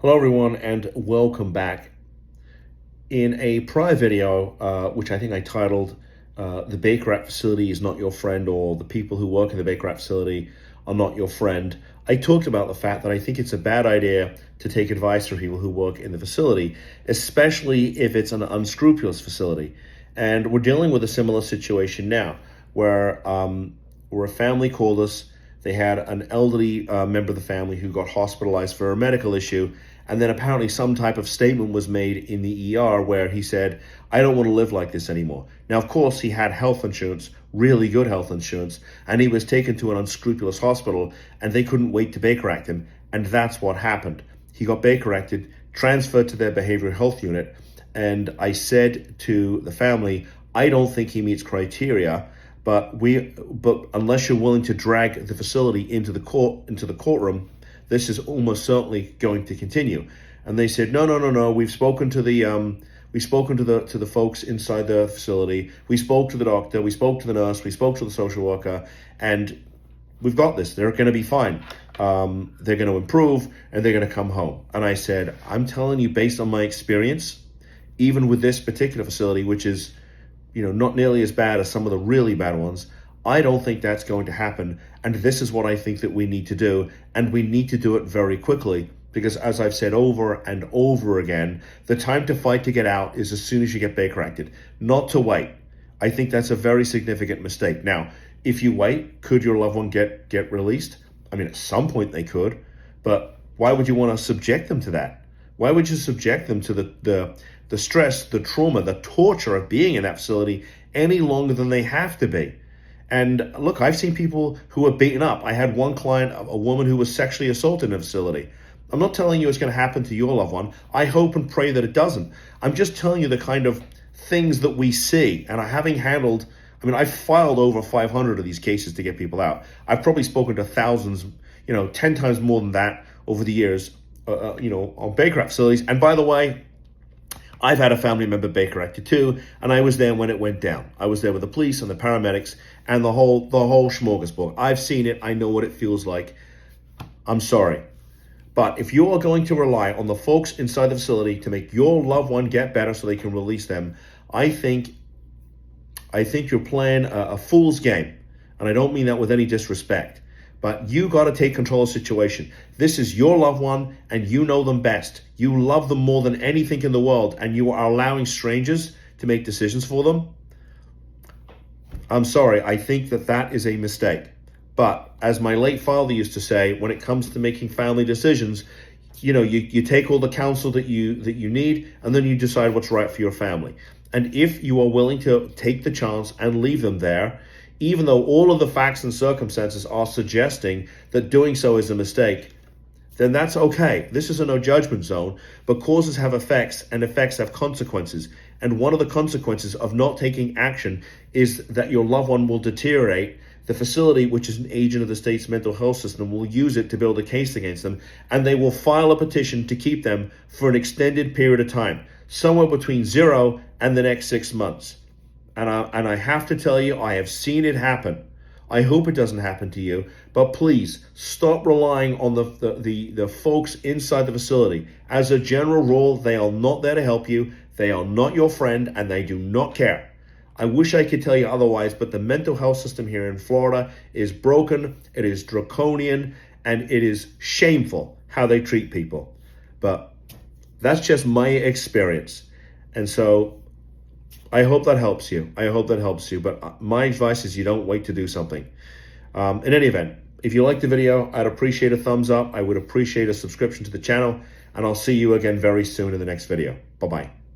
Hello everyone and welcome back. In a prior video, which I think I titled The Baker Act Facility is Not Your Friend, or The People Who Work in the Baker Act Facility Are Not Your Friend, I talked about the fact that I think it's a bad idea to take advice from people who work in the facility, especially if it's an unscrupulous facility. And we're dealing with a similar situation now where a family called us. They had an elderly member of the family who got hospitalized for a medical issue, and then apparently some type of statement was made in the ER where he said, "I don't want to live like this anymore." Now, of course, he had health insurance, really good health insurance, and he was taken to an unscrupulous hospital, and they couldn't wait to Baker Act him, and that's what happened. He got Baker Acted, transferred to their behavioral health unit, and I said to the family, I don't think he meets criteria, but unless you're willing to drag the facility into the courtroom, this is almost certainly going to continue. And they said, no. We've spoken to the folks inside the facility. We spoke to the doctor. We spoke to the nurse. We spoke to the social worker, and we've got this. They're going to be fine. They're going to improve, and they're going to come home. And I said, I'm telling you, based on my experience, even with this particular facility, which is not nearly as bad as some of the really bad ones, I don't think that's going to happen. And this is what I think that we need to do. And we need to do it very quickly, because as I've said over and over again, the time to fight to get out is as soon as you get Baker Acted, not to wait. I think that's a very significant mistake. Now, if you wait, could your loved one get released? I mean, at some point they could, but why would you want to subject them to that? Why would you subject them to the stress, the trauma, the torture of being in that facility any longer than they have to be? And look, I've seen people who are beaten up. I had one client, a woman who was sexually assaulted in a facility. I'm not telling you it's going to happen to your loved one. I hope and pray that it doesn't. I'm just telling you the kind of things that we see. And I've filed over 500 of these cases to get people out. I've probably spoken to thousands, 10 times more than that over the years, on Baker Act facilities. And by the way, I've had a family member Baker Acted too, and I was there when it went down. I was there with the police and the paramedics and the whole smorgasbord. I've seen it. I know what it feels like. I'm sorry. But if you are going to rely on the folks inside the facility to make your loved one get better so they can release them, I think you're playing a fool's game. And I don't mean that with any disrespect. But you got to take control of the situation. This is your loved one, and you know them best. You love them more than anything in the world, and you are allowing strangers to make decisions for them. I'm sorry, I think that is a mistake. But as my late father used to say, when it comes to making family decisions, you take all the counsel that you need, and then you decide what's right for your family. And if you are willing to take the chance and leave them there, even though all of the facts and circumstances are suggesting that doing so is a mistake, then that's okay. This is a no judgment zone, but causes have effects, and effects have consequences. And one of the consequences of not taking action is that your loved one will deteriorate. The facility, which is an agent of the state's mental health system, will use it to build a case against them, and they will file a petition to keep them for an extended period of time, somewhere between 0 and the next 6 months. And I have to tell you, I have seen it happen. I hope it doesn't happen to you, but please stop relying on the folks inside the facility. As a general rule, they are not there to help you. They are not your friend, and they do not care. I wish I could tell you otherwise, but the mental health system here in Florida is broken, it is draconian, and it is shameful how they treat people. But that's just my experience. And so I hope that helps you. But my advice is you don't wait to do something. In any event, if you liked the video, I'd appreciate a thumbs up. I would appreciate a subscription to the channel, and I'll see you again very soon in the next video. Bye-bye.